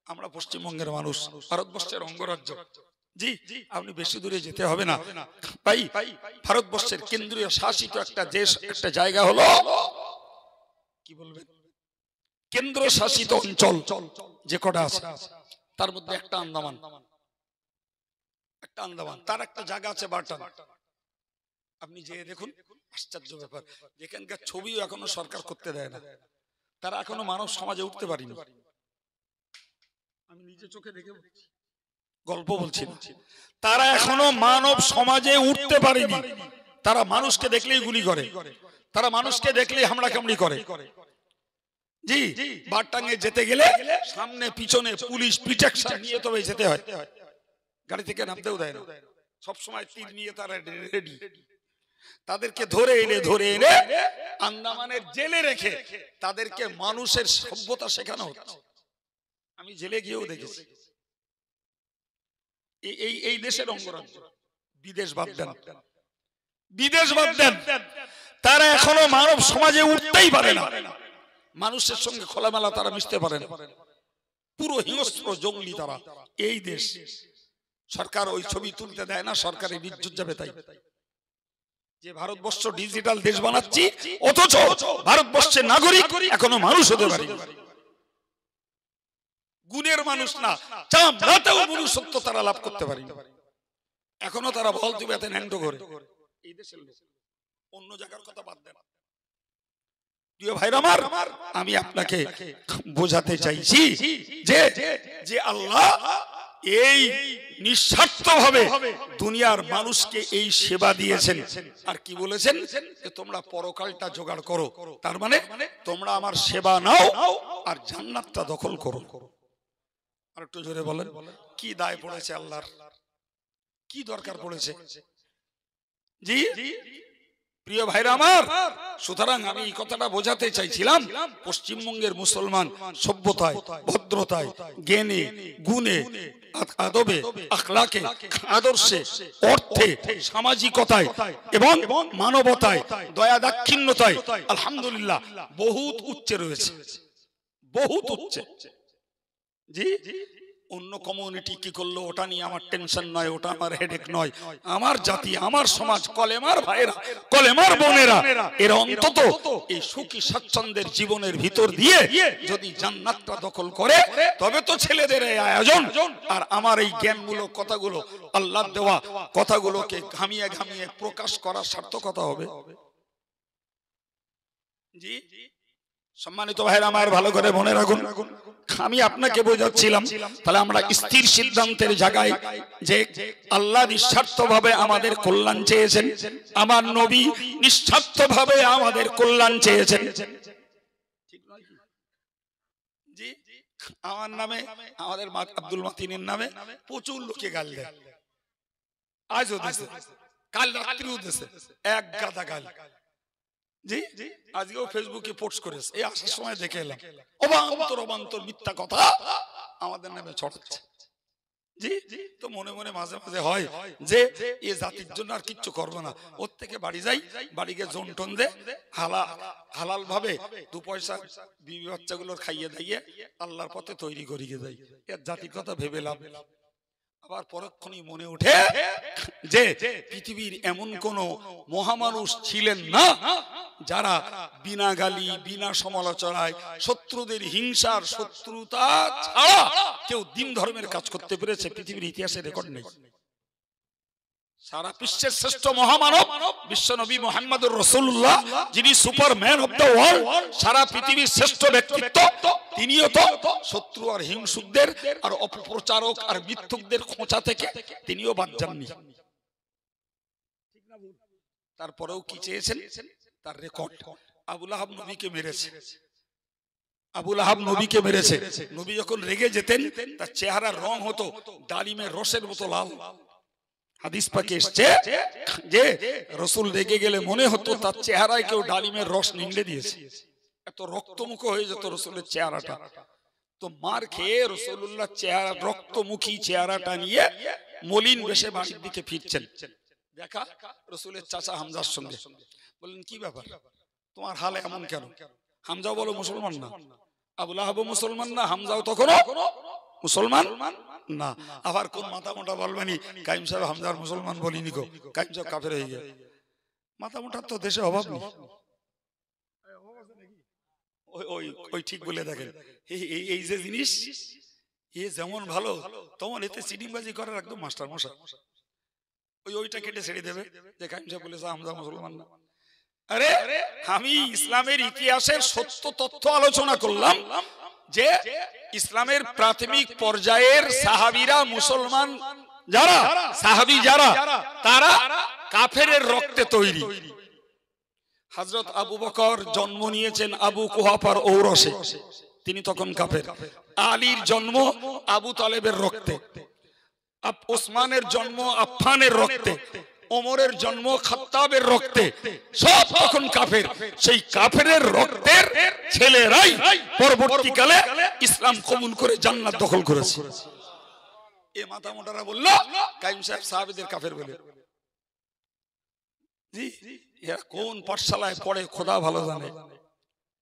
আমরা পশ্চিমবঙ্গের মানুষ, ভারতবর্ষের অঙ্গরাজ্য। জি, আপনি বেশি দূরে যেতে হবে না ভাই। ভারতবর্ষের কেন্দ্রীয় শাসিত একটা দেশ, একটা জায়গা হলো, কি বলবেন, কেন্দ্র শাসিত অঞ্চল যে কটা আছে তার মধ্যে একটা আন্দামান। একটা আন্দামান, তার একটা জায়গা আছে বাটান। আপনি যে দেখুন, আশ্চর্য ব্যাপার, যেখানকার ছবিও এখনো সরকার করতে দেয় না। তারা এখনো মানব সমাজে উঠতে পারেনি। আমি নিজে চোখে দেখে গল্প বলছি, তারা এখনো মানব সমাজে উঠতে পারেনি। তারা মানুষকে দেখলেই গুলি করে, তারা মানুষকে দেখলেই হামলা কামড়ি করে। জি, বারটাঙ্গে যেতে গেলে সামনে পিছনে পুলিশ প্রোটেকশন নিয়ে তবে যেতে হয়। গাড়ি থেকে নামতেও দেয় না, সবসময় তীর নিয়ে তারা রেডি। তাদেরকে ধরে এনে আন্দামানের জেলে রেখে তাদেরকে মানুষের সভ্যতা শেখানো হচ্ছে। আমি জেলে গিয়েও দেখেছি। এই দেশের অঙ্গরাজ্য, বিদেশ বাদ দেন, বিদেশ বাদ দেন, তারা এখনো মানব সমাজে উঠতেই পারে না। মানুষের সঙ্গে খোলামেলা তারা মিশতে পারে না, পুরো হিংস্র জঙ্গলি তারা। এই দেশ সরকার ওই ছবি তুলতে দেয় না, সরকারের ইজ্জত যাবে তাই। যে ভারতবর্ষ ডিজিটাল দেশ বানাচ্ছি, অথচ ভারতবর্ষের নাগরিক এখনো মানুষ হতে পারে। গুণের মানুষ না, চামড়াতেও মনুষ্যত্ব তারা লাভ করতে পারে। এখনো তারা বলতে ব্যথে ন্যাংটো করে। এই দেশের লোক, অন্য জায়গার কথা বাদ দেন। প্রিয় ভাইরা আমার, আমি আপনাকে বোঝাতে চাইছি যে আল্লাহ এই নিঃস্বার্থভাবে দুনিয়ার মানুষকে এই সেবা দিয়েছেন। আর কি বলেছেন, যে তোমরা পরকালটা জোগাড় করো, তার মানে তোমরা আমার সেবা নাও আর জান্নাতটা দখল করো। আর একটু জোরে বলেন, কি দায় পড়েছে আল্লাহর, কি দরকার পড়েছে? জি প্রিয় ভাইরা আমার, সুতরাং আমি এই কথাটা বোঝাতে চাইছিলাম, পশ্চিমবঙ্গের মুসলমান সভ্যতায়, ভদ্রতায়, জ্ঞানে, গুণে, আদবে, আখলাকে, আদর্শে, অর্থে, সামাজিকতায় এবং মানবতায়, দয়া দাক্ষিণ্যতায় আলহামদুলিল্লাহ বহুত উচ্চে রয়েছে, বহুত উচ্চে। জি, অন্য কমিউনিটি কি করলো ওটা নিয়ে আমার টেনশন নয়, ওটা আমার হেডেক নয়। আমার জাতি, আমার সমাজ, কলেমার ভাইরা, কলেমার বোনেরা, এরা অন্তত এই সুখী স্বাচ্ছন্দ্যের জীবনের ভিতর দিয়ে যদি জান্নাতটা দখল করে, তবে তো ছেলেদের এই আয়োজন। আর আমার এই জ্ঞানমূলক কথাগুলো, আল্লাহর দেওয়া কথাগুলোকে ঘামিয়ে ঘামিয়ে প্রকাশ করার সার্থকতা হবে। জি সম্মানিত ভাইরা আমার, ভালো করে মনে রাখুন, আমি আপনাকে বোঝাচ্ছিলাম, তাহলে আমরা স্থির সিদ্ধান্তের জায়গায় যে আল্লাহ নিঃস্বার্থভাবে আমাদের কল্যাণ চেয়েছেন, আমার নবী নিঃস্বার্থভাবে আমাদের কল্যাণ চেয়েছেন। জি, আমার নামে, আমাদের আব্দুল মাতিনের নামে প্রচুর লোকে গাল দেয়, আজও দিছে, কাল রাত্রিও দিছে, এক গাদা গাল। জি, আজকেও ফেসবুকে পোস্ট করেছে, এই আসার সময় দেখে এলাম, অবান্তর মিথ্যা কথা আমাদের নামে ছড়াচ্ছে। জি, তো মনে মনে মাঝে মাঝে হয় যে এই জাতির জন্য আর কিচ্ছু করবো না, ওর থেকে বাড়ি যাই, বাড়িকে জন টন দে, হালাল ভাবে দু পয়সা বিবি বাচ্চাগুলোর খাইয়ে দাইয়ে আল্লাহর পথে তৈরি করিয়ে যাই। এর জাতির কথা ভেবে লাভ। আবার পরক্ষণই মনে ওঠে যে পৃথিবীর এমন কোন মহামানুষ ছিলেন না যারা বিনা গালি, বিনা সমালোচনায়, শত্রুদের হিংসার শত্রুতা ছাড়া কেউ দিন ধর্মের কাজ করতে পেরেছে। পৃথিবীর ইতিহাসে রেকর্ড নেই। সারা বিশ্বের শ্রেষ্ঠ মহামানব বিশ্বনবী মুহাম্মদুর রাসূলুল্লাহ, যিনি সুপারম্যান অফ দ্য ওয়ার্ল্ড, সারা পৃথিবীর শ্রেষ্ঠ ব্যক্তিত্ব, তিনিও তো শত্রু আর হিংসুকদের আর অপপ্রচারক আর মিথ্যুকদের খোঁচা থেকে তিনিও বাদ যাননি। তারপরেও কি চেয়েছেন? তার রেকর্ড। আবু লাহাব নবীকে মেরেছে, আবু লাহাব নবীকে মেরেছে। নবী যখন রেগে যেতেন তার চেহারার রং হতো ডালিমের রসের মতো লাল। হাদিস পাকে এসেছে যে রাসূল রেগে গেলে মনে হতো তার চেহারায় কেউ ডালিমের রস নিংড়ে দিয়েছে, এত রক্তমুখ হয়ে যেত রাসূলের চেহারাটা। তো মার খেয়ে রাসূলুল্লাহ চেহারা, রক্তমুখী চেহারাটা নিয়ে মলিন বেশে বাড়ির দিকে ফিরছেন। দেখা রাসূলের চাচা হামজার সঙ্গে। বললেন, কি ব্যাপার, তোমার হাল এমন কেন? হামজাও বলো মুসলমান না, আবু লাহাবও মুসলমান না, হামজাও তখনও মুসলমান না। আবার কোন মাথা মোটা বলবেনি কাইম সাহেব হামজার মুসলমান বলিনি গো, কাইম সাহেব কাফের হয়ে গেছে। মাথা মোটার তো দেশে অভাব নেই। ওই ঠিক বলে দেখেন, এই যে জিনিস এ যেমন ভালো তেমন এতে চিটিংবাজি করার একদম মাস্টার মশাই। ওইটা কেটে ছেড়ে দেবে যে কাইম সাহেব বলেছে হামজা মুসলমান না। আরে আমি ইসলামের ইতিহাসের সত্য তথ্য আলোচনা করলাম যে ইসলামের প্রাথমিক পর্যায়ের সাহাবীরা মুসলমান যারা সাহাবী যারা তারা কাফেরের রক্তে তৈরি। হযরত আবু বকর জন্ম নিয়েছেন আবু কুহাফার ঔরসে, তিনি তখন কাফের। আলীর জন্ম আবু তালেবের রক্তে, ওসমানের জন্ম আফফানের রক্তে, ওমরের জন্ম খাত্তাবের রক্তে, সব তখন কাফের। সেই কাফেরের রক্তের ছেলেরাই পরবর্তীকালে ইসলাম কবুল করে জান্নাত দখল করেছে। এ মাথা মোটারা বলল কাইম সাহেব সাহাবীদের কাফের বলে। জি, এরা কোন পাঠশালায় পড়ে খোদা ভালো জানে।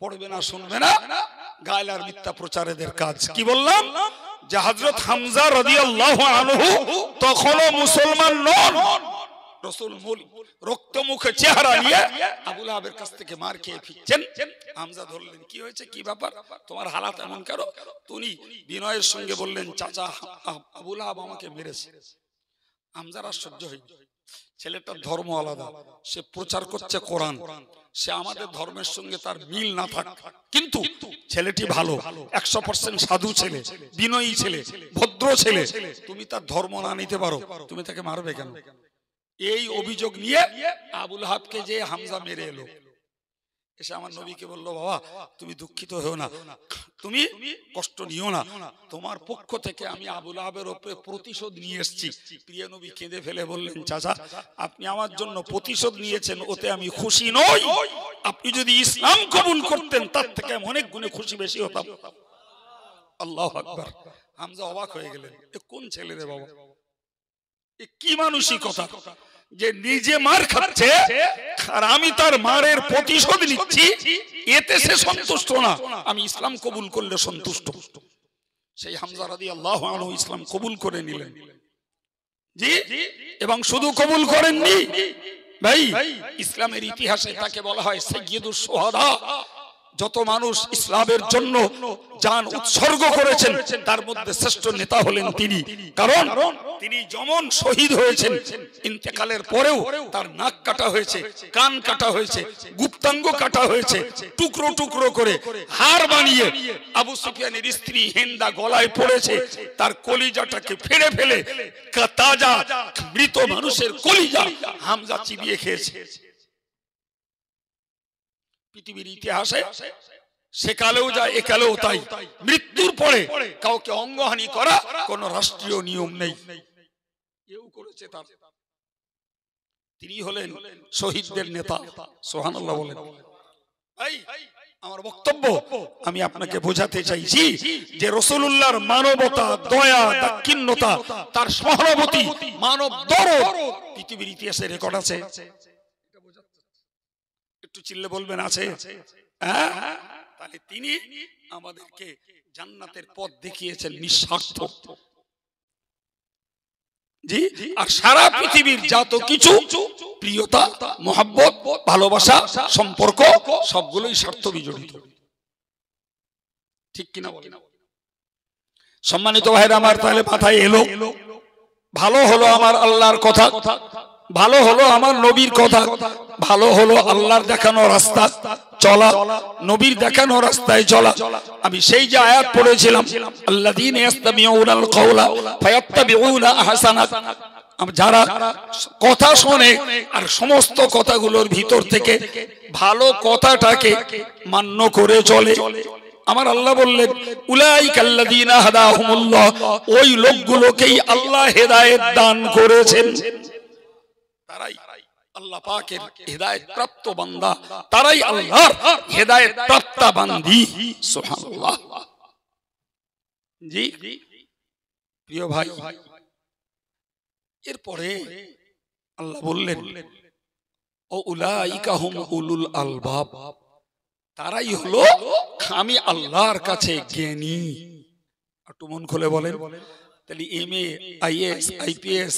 পড়বে না, শুনবে না, গায়েল আর মিথ্যা প্রচারেদের কাজ। কি বললাম যে হযরত হামজা রাদিয়াল্লাহু আনহু তখনও মুসলমান নন। রাসূল রক্ত মুখে চেহারা নিয়ে আবু লাহাবের কাছ থেকে মার খেয়ে ফিরছেন। হামজা ধরলেন, কি হয়েছে, কি ব্যাপার, তোমার হালাত এমন কেন? তিনি বিনয়ের সঙ্গে বললেন, চাচা আবু লাহাব আমাকে মেরেছে। হামজার আশ্চর্য হয়নি, ছেলেটার ধর্ম আলাদা, সে প্রচার করছে কোরআন, সে আমাদের ধর্মের সঙ্গে তার মিল না থাক, কিন্তু ছেলেটি ভালো, 100% সাধু ছেলে, বিনয়ী ছেলে, ভদ্র ছেলে, তুমি তার ধর্ম না নিতে পারো, তুমি তাকে মারবে কেন? এই অভিযোগ নিয়ে আবু লাহাবকে যে হামজা মেরে এলো, এসে আমার নবীকে বলল, বাবা তুমি দুঃখিত হও না, তুমি কষ্ট নিও না, তোমার পক্ষ থেকে আমি আবু লাহাবের উপরে প্রতিশোধ নিয়ে এসেছি। প্রিয় নবী কেঁদে ফেলে বললেন, চাচা আপনি আমার জন্য প্রতিশোধ নিয়েছেন, ওতে আমি খুশি নই। আপনি যদি ইসলাম কবুল করতেন তার থেকে আমি অনেক গুণে খুশি বেশি হতাম। আল্লাহু আকবার। হামজা অবাক হয়ে গেলেন, এ কোন ছেলে রে বাবা, এ কি মানসিকতা যে নিজে মার খাচ্ছে আর আমি তার মারের প্রতিশোধ নিচ্ছি, এতে সে সন্তুষ্ট না, আমি ইসলাম কবুল করলে সন্তুষ্ট। সেই হামজা রাদিয়াল্লাহু আনহু ইসলাম কবুল করে নিলেন। জি, এবং শুধু কবুল করেননি ভাই, ইসলামের ইতিহাসে তাকে বলা হয় সাইয়্যিদুশ শুহাদা। যত মানুষ ইসলামের জন্য জান উৎসর্গ করেছেন তার মধ্যে শ্রেষ্ঠ নেতা হলেন তিনি। কারণ তিনি যেমন শহীদ হয়েছেন, ইন্তেকালের পরেও তার নাক কাটা হয়েছে, কান কাটা হয়েছে, গুপ্তাঙ্গ কাটা হয়েছে, টুকরো টুকরো করে হাড় বানিয়ে আবু সুফিয়ানের স্ত্রী হিন্দা গলায় পড়েছে, তার কলিজাটাকে ফেড়ে ফেলে তাজা মৃত মানুষের কলিজা হামজা চিবিয়ে খেয়েছে। পৃথিবীর ইতিহাসে সেকালেও যা একালেও তাই, মৃত্যুর পরে কাউকে অঙ্গহানি করা কোন রাষ্ট্রীয় নিয়ম নেই। কেউ করেছে তার, তিনি হলেন শহীদদের নেতা। সুবহানাল্লাহ বলেন। ভাই আমার বক্তব্য আমি আপনাকে বোঝাতে চাইছি যে রাসূলুল্লাহর মানবতা, দয়া, দাক্ষিণ্যতা, তার সহানুভূতি, মানব দরদ পৃথিবীর ইতিহাসে রেকর্ড আছে। একটু চিল্লে বলবেন আছে? তাহলে তিনি আমাদেরকে জান্নাতের পথ দেখিয়েছেন নিঃস্বার্থ। জি, আর সারা পৃথিবীর যত কিছু প্রিয়তা, মহব্বত, ভালোবাসা, সম্পর্ক সবগুলোই স্বার্থ বিজড়িত। ঠিক কিনা বলেন? সম্মানিত ভাইরা আমার, তাহলে মাথায় এলো, ভালো হলো আমার আল্লাহর কথা, ভালো হলো আমার নবীর কথা, ভালো হলো আল্লাহর দেখানো রাস্তা চলা, নবীর দেখানো রাস্তায় চলা। আমি সেই যে আয়াত পড়েছিলাম, আল্লাযীনা ইয়াসতামিউনাল কাওলা ফায়াত্তাবিউনা আহসানা, যারা কথা শোনে আর সমস্ত কথাগুলোর ভিতর থেকে ভালো কথাটাকে মান্য করে চলে। আমার আল্লাহ বললেন, উলাইকাল্লাযীনা হাদাহুমুল্লাহ, ওই লোকগুলোকেই আল্লাহ হেদায়েত দান করেছেন। তারাই আল্লাহ পাকের হেদায়েত প্রাপ্ত বান্দা, তারাই আল্লাহর হেদায়েত প্রাপ্তা বান্দি। সুবহানাল্লাহ। জি প্রিয় ভাই, এরপরে আল্লাহ বললেন, ও উলাইকা হুম উলুল আলবাব, তারাই হলো আমি আল্লাহর কাছে জ্ঞানী। একটু মন খুলে বলেন। তাহলে MA, IAS, IPS,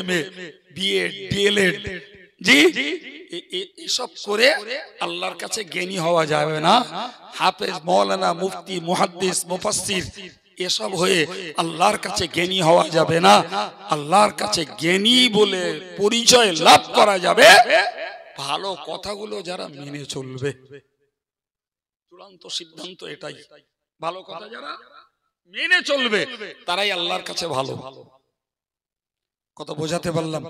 MA, BEd, DLEd, জি এসব করে আল্লাহর কাছে জ্ঞানী হওয়া যাবে না। হাফেজ, মাওলানা, মুফতি, মুহাদ্দিস, মুফাসসির এসব হয়ে আল্লাহর কাছে জ্ঞানী হওয়া যাবে না। আল্লাহর কাছে জ্ঞানী বলে পরিচয় লাভ করা যাবে ভালো কথাগুলো যারা মেনে চলবে। চূড়ান্ত সিদ্ধান্ত এটাই, ভালো কথা যারা মেনে চলবে তারাই আল্লাহর কাছে ভালো। কথা বোঝাতে পারলাম?